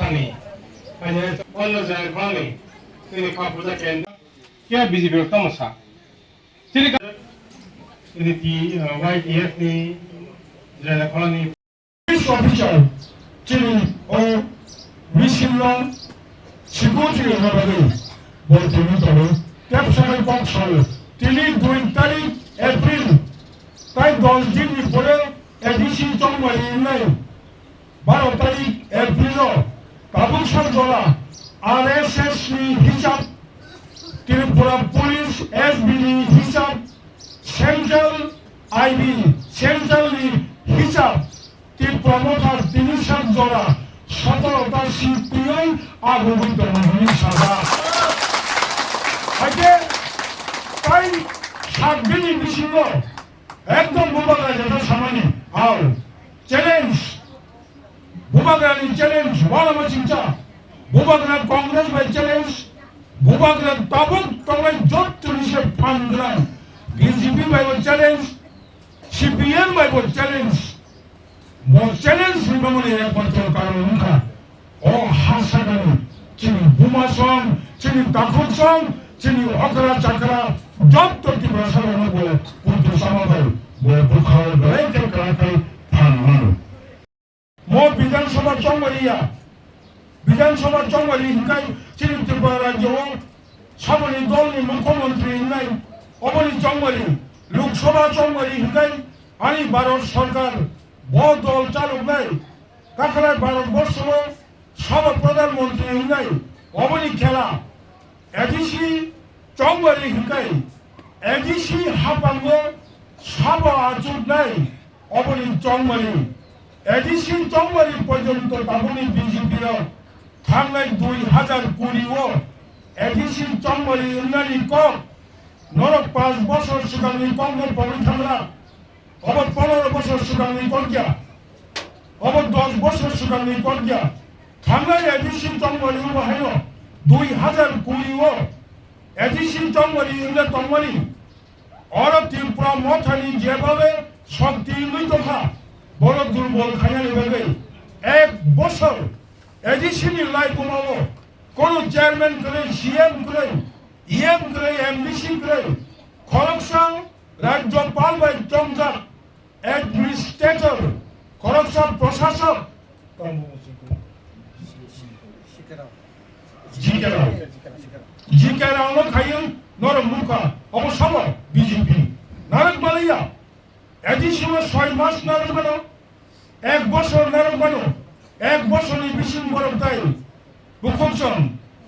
Pani. Kanya wala jay bani. Ini kapuja kenda. Kya BJP tamasa. Sini ka ini ti YTF ni jala koloni. Police official chini o misilong security হবে বলতে নিতরে ক্যাপশনের কংসল তিনি 2 তারিখ April তাই 10 দিন পরে ADC জঙ্গলি নাই 12 তারিখ এপ্রিল কাবুলসর জলা আরএসএস নি হিসাব ত্রিপুরা পুলিশ এসবি নি হিসাব সেন্ট্রাল আইবি সেন্ট্রাল নি হিসাব ত্রিপুরা মোটর 300 জলা 17টা সিপিআই আগুবিত মহিনী সাজা আজকে তাই 7 দিন বিশিষ্ট একদম বুবাগা যেটা সামান্য আর চ্যালেঞ্জ বুবাগানি চ্যালেঞ্জ ওয়ালামা চিন্তা বুবাগা কংগ্রেস বাই চ্যালেঞ্জ বুবাগা তাবুক কংগ্রেস জোট তুলিশে ফান্ডরান বিজেপি বাই চ্যালেঞ্জ সিপিএম বাই চ্যালেঞ্জ more challenge remember একমাত্র কারণ উনকা ও হাসাগানি চিনি বুমাসং চিনি দাখুসং চিনি অকরা চাকরা যত কি প্রসারণ বলে পুত্র সমাবেশ বলে পুখার গয়কে করাকে ফানমান মো বিধানসভা জঙ্গলি হিকাই চিনি ত্রিপুরা রাজ্য সামনে দলনি মুখ্যমন্ত্রী নাই অবনি জঙ্গলি লোকসভা জঙ্গলি হিকাই আনি ভারত সরকার बहुत दल चालू नहीं काकला भारतवर्ष सब प्रधानमंत्री नहीं अबनी खेला एडिसी चंगली हिकाई एडिसी हापांगो सब आजुक नहीं अबनी चंगली एडिसी चंगली पर्यंत ताबनी बीजेपी थांगनाय 2020 एडिसी चंगली उन्नयन कम नरक 5 বছর सिगांनि कंग्रेस भवन थांग्रा अबद 15 বছর सिगांनि कनकिया अबद 10 বছর सिगांनि कनकिया थांनाय एडिसन चंगली बाहायनो 2020 एडिसन चंगली इन्ना तंगली और त्रिपुरा मथानि जेभाবে शक्ति लुइतखा बड़ दुर्बल खायानि बागै एक বছর एडिसननि लाइफ कमावो कोनो चेयरमैन करे सीएम करे ईएम करे एमडीसी करे खरगसां राज्यपाल बाय चमजाक एडमिनिस्ट्रेटर करप्शन प्रशासक जिकेराव खायो नर मुखा अब सब बीजेपी नारक मालिया एडिसन 6 मास नारक बानो 1 বছর नारक बानो 1 বছরनि बिसिम बरफताय बुखुमसन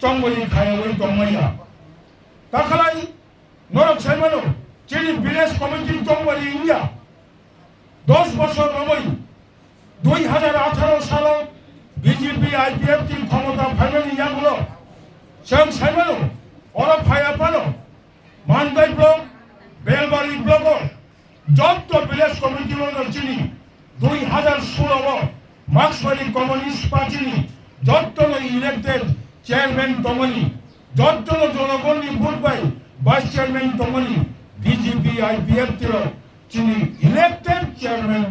चंगली खायावै दंमाया ताखालाय नरक साइमानो चिनी विलेज कमिटी चंगली इंडिया 10 বছর নবই 2018 সালে বিজেপি আইপিএফ টিম ক্ষমতা ফাইনালি ইয়াগুলো সেম সাইমানো ওরা ফায়া পানো মানদাই ব্লক বেলবাড়ি ব্লক যত ভিলেজ কমিটি চিনি 2016 মার্কসবাদী কমিউনিস্ট পার্টি যত ইলেক্টেড চেয়ারম্যান তমনি যত জনগণনি ভোট পাই ভাইস চেয়ারম্যান তমনি বিজেপি আইপিএফ টির চিনি ইলেক্টেড চেয়ারম্যান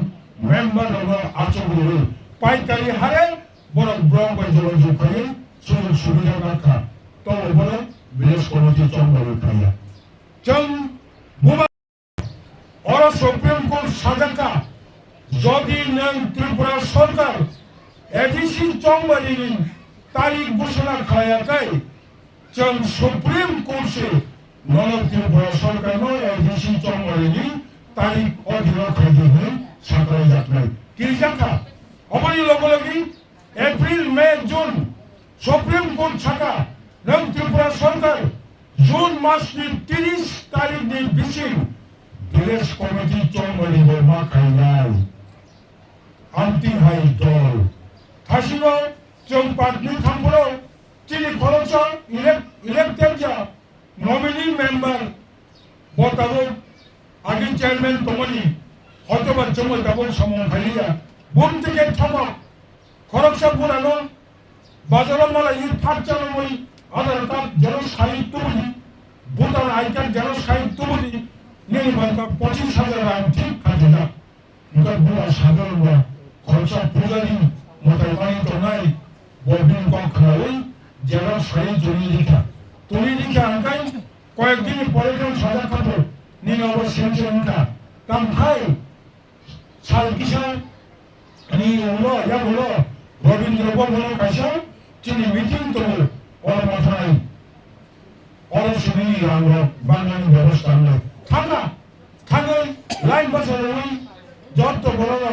মেম্বার হলো আচরণ পাইকারি হারে বড় ব্রহ্ম জলযোগ করে সুযোগ সুবিধা রাখা তবে বড় ভিলেজ কমিটি চম্বল খাইয়া চং বুবা और सुप्रीम कोर्ट साजाका যদি নং ত্রিপুরা সরকার এডিসি চম্বলিনি তারিখ ঘোষণা খায়াকাই চং সুপ্রিম কোর্টে নং ত্রিপুরা সরকার নয় এডিসি চম্বলিনি तारीख अधीन खाई हुई साकरा जातनाय की जाखा अबनी लगलगी एप्रिल मे जून सुप्रीम कोर्ट छाका नों त्रिपुरा सरकार जून मास नि 30 तारीख नि बिसिम विलेज कमिटी चंगली बोमा खाइनाय आंटी हाई दल थासिनो जों पार्टी थांबरो चिनि खरचा इलेक्टेड जा नॉमिनी मेंबर बताबो आगे चेयरमैन तमनी हयतोबा जोङो दाबल समन खालिया बुम থেকে थमक खरकसा बुरानो बाजाराव मालाय फाट जानांगौ आधार कार्ड जेरक्स खायितुबुदि भोटार आई कार्ड जेरक्स खायितुबुदि नेनि बांका 25,000 रां ठीक खाजोना इनका बुरा साधारण खरचा पुजारि मताय मानि दनाय বলবেন কখনোই যারা সই তৈরি আনকাই কয়েকদিন পরে যখন সাজা খাবো নিন অবশ্যই সেনকা কাম খাই সাল কিষান ni ulo ya ulo Rabindra ভবনের কাছে তিনি মিটিং করল ওর মাথায় অরসুনি আমরা বাঙালি ব্যবস্থা আমরা থাকা লাইন বছরে ওই যত বড়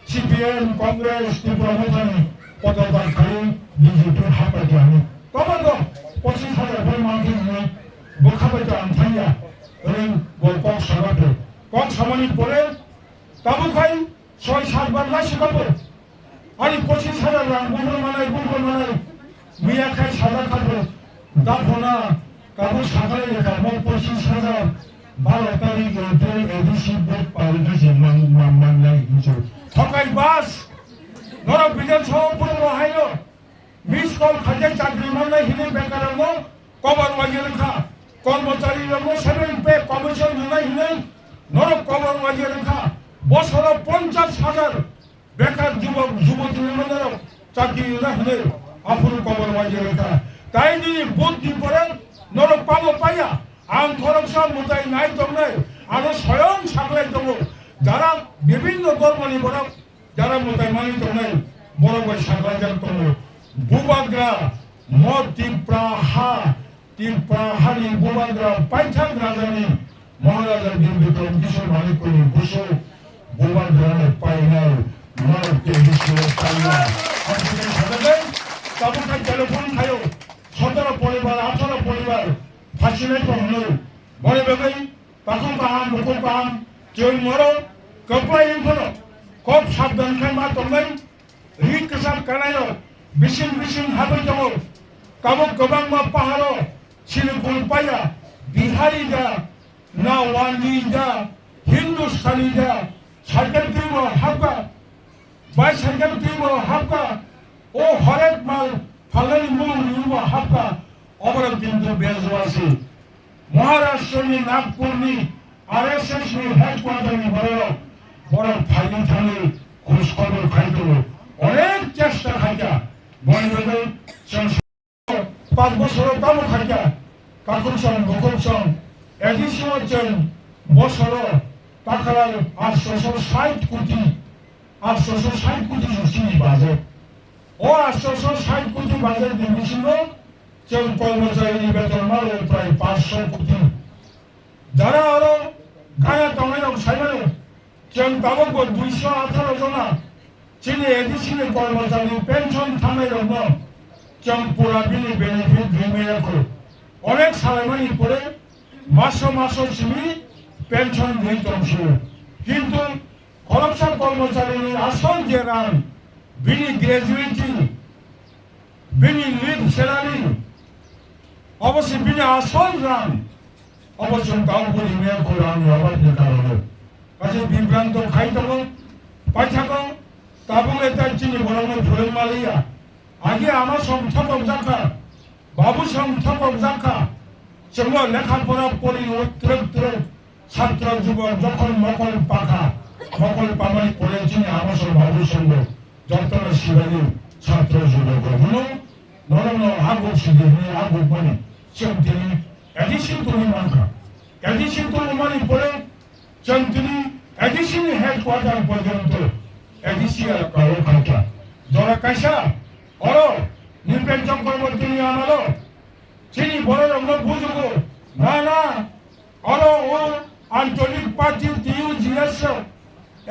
সিপিএম কংগ্রেস ত্রিপুরা মতানি পতাকা খালি বিজেপির হাঁপাতে আমি তবে তো 25,000 করে মানুষ নিয়ে বোখাপাতে আনথাইয়া ওই কক সাবাতে কক সামানি পরে তাবু খাই 6-7 বার লাশি কাপড় আরে 25,000 রান গুগল মানাই মিয়া খাই সাদা কাপড় দাফনা কাবু সকালে লেখা 25,000 12 তারিখ এপ্রিল এডিসি বোর্ড পাল্টেছে মানলাই হিসেবে ঠকাই বাস নরক বিজয় সভাপতি মহাইল মিস কল খাজে চাকরি মানলাই হিনে বেকার কবর বাজিয়ে লেখা কর্মচারী 7 পে কমিশন মানলাই হিনে নরক কবর বাজিয়ে লেখা বছর 50,000 বেকার যুবক যুবতী মেয়েদের চাকরি না হলে আপুর কবর বাজিয়ে লেখা তাই যদি বুদ্ধি পড়ে নরক পাবো পাইয়া আম খরচ মোতাই নাই তোমরা আরো স্বয়ং সাকলাই দেবো যারা বিভিন্ন ধর্মানি বড় যারা মোতাই মানি তোমরা বড় বড় সাকলাই যান তোমরা বুবাগ্রা মদ তীব্রাহারি বুবাগ্রা পাইথান রাজানি মহারাজার বিরুদ্ধে কিশোর মালিক করে বসে বুবাগ্রামের পাইনার নরকে বিশ্বর পাইনা আপনাদের সাথে তাবুকাই টেলিফোন খায়ও 17 পরিবার 18 পরিবার ফাঁসিলে হলো বলে বেগাই তখন কাহাম মুকুল কাহাম কেউ মরো কপাই হলো খুব সাবধান খাই মা তোমরাই রিক কেসার কানাইও বিশিন হাবে যাবো কাবক গবাং মা পাহাড়ো সিলিকুল পাইয়া বিহারি যা না ওয়ানজি যা হিন্দুস্তানি যা সাইকেল তুইব হাবকা বাই সাইকেল তুইব হাবকা ও হরেক মাল ফালানি মুল নিব হাবকা অবরোধ কিন্তু বেজবাসী মহারাষ্ট্রনি নাগপুরনি আরএসএস নি হেডকোয়ার্টারনি বড় ফাইলিং থানে ঘুষ খবর খাইতো অনেক চেষ্টা খাইতা বন্ধুদের 5 বছর দাম খাইতা কাকুরসং গোকুলসং এডিশন বছর টাকার 860 কোটি চিনি বাজেট ও 860 কোটি বাজেট দিয়েছিল চল কর্মচারী বেতন মাল প্রায় 500 কোটি যারা আরো গায়া টমেটো সাইমানে চল তাবক 218 জনা চিনি এডিশনে কর্মচারী পেনশন থামে রঙ চল পুরা বিলি বেনিফিট রিমেয়া করে অনেক সালামানি পরে মাস চিনি পেনশন দিতংশ কিন্তু কর্মচার কর্মচারীর আসল যে রান বিনি গ্র্যাজুয়েটি বিনি লিভ স্যালারি অবশ্যই বিনি আসল রান অবশ্যই কাউকে মেয়ে করে আমি আবার কারণে কাছে বিভ্রান্ত খাই থাকো পাই থাকো তাবং এটা চিনি বরং ফুলের মালিয়া আগে আমার সংখ্যাপক জাখা বাবু সংখ্যাপক জাখা সেগুলো লেখাপড়া পড়ি ছাত্র যুবক যখন মকল পামারি পড়েছি আমার বাবুর সঙ্গে যতটা শিবাজি ছাত্র যুবক নরম আগো শিখে আগো মানে তিনি এডিশন তরুমানি পড়ে তিনি এডিশন হেডকোয়ার্টার পর্যন্ত এডিসিয়ার কারো খাতা যারা কাইসা অর নির্বেদ চক্রবর্তী আনালো চিনি বড় রঙ বুঝবো না অর ও আঞ্চলিক পার্টি টিউজিএস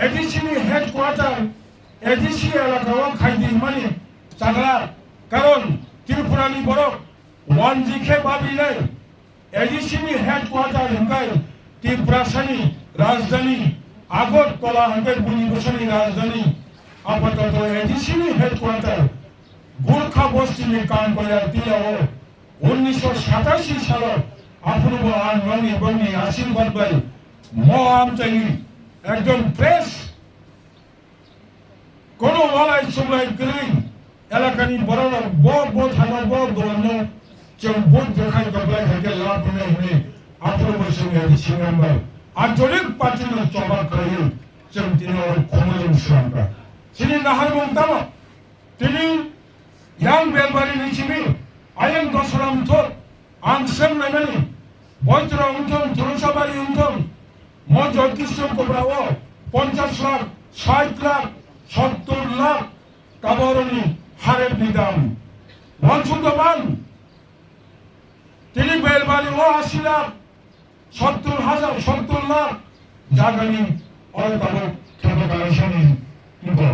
এডিসি হেডকোয়ার্টার এডিসি এলাকাও খাইদি মানে চাগলা কারণ ত্রিপুরানি বড় ওয়ান জিখে বাবি নাই এডিসি হেডকোয়ার্টার হিংকাই ত্রিপুরাসানি রাজধানী আগরতলা হিংকাই বুনিবসানি রাজধানী আপাতত এডিসি হেডকোয়ার্টার গোর্খা বস্তিনি কাম করে তিয়াও 1987 সালে অপূর্ব আনবানি বনি আশীর্বাদ ভাই মহামচাই একজন প্রেস কোন ওয়ালাই সময় করেই এলাকানি বড় থানা দোয়ানো চল বোধ দেখাই গবলাই থেকে লাভ নেই অপূর্ব সঙ্গে সিঙ্গাম্বার আঞ্চলিক পার্টির চবা করে চল তিনি ক্ষমতা সংখ্যা তিনি নাহার মমতাম তিনি yang belbari ni cibi ayam dosaram thor ang sem naimani বৈতরা উঠন ধনুষাবাড়ি উঠন মঞ্চ কৃষ্ণ কোবরাও 50 লাখ 60 লাখ 70 লাখ কাবরণী হারের নিদাম মনসুন্দমান তিনি বেলবাড়ি ও 80 লাখ 70 লাখ জাগানি অরতাব খেতকালেশনি কিন্তু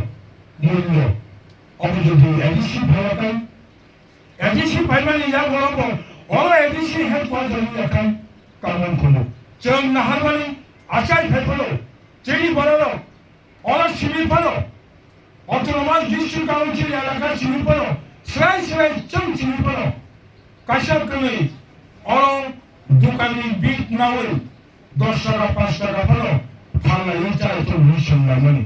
মূল্য অবযোগী এডিসি ভাড়াতাই এডিসি পাইমানি ইয়া বলব অল এডিসি হেড কোয়ার্টারনি একান কামন খনো जों नाहारमानि आचाय फाइफलो जेनि बरलो अल सिमिफलो অটোনমাস ডিস্ট্রিক্ট কাউন্সিল এলাকা সিমিফলো স্রাই जों सिमिफलो কাশাব কমি অল দোকানি বিট নাওই 10 টাকা 5 টাকা ফলো ফালা ইনচাই তো মিশন নামনি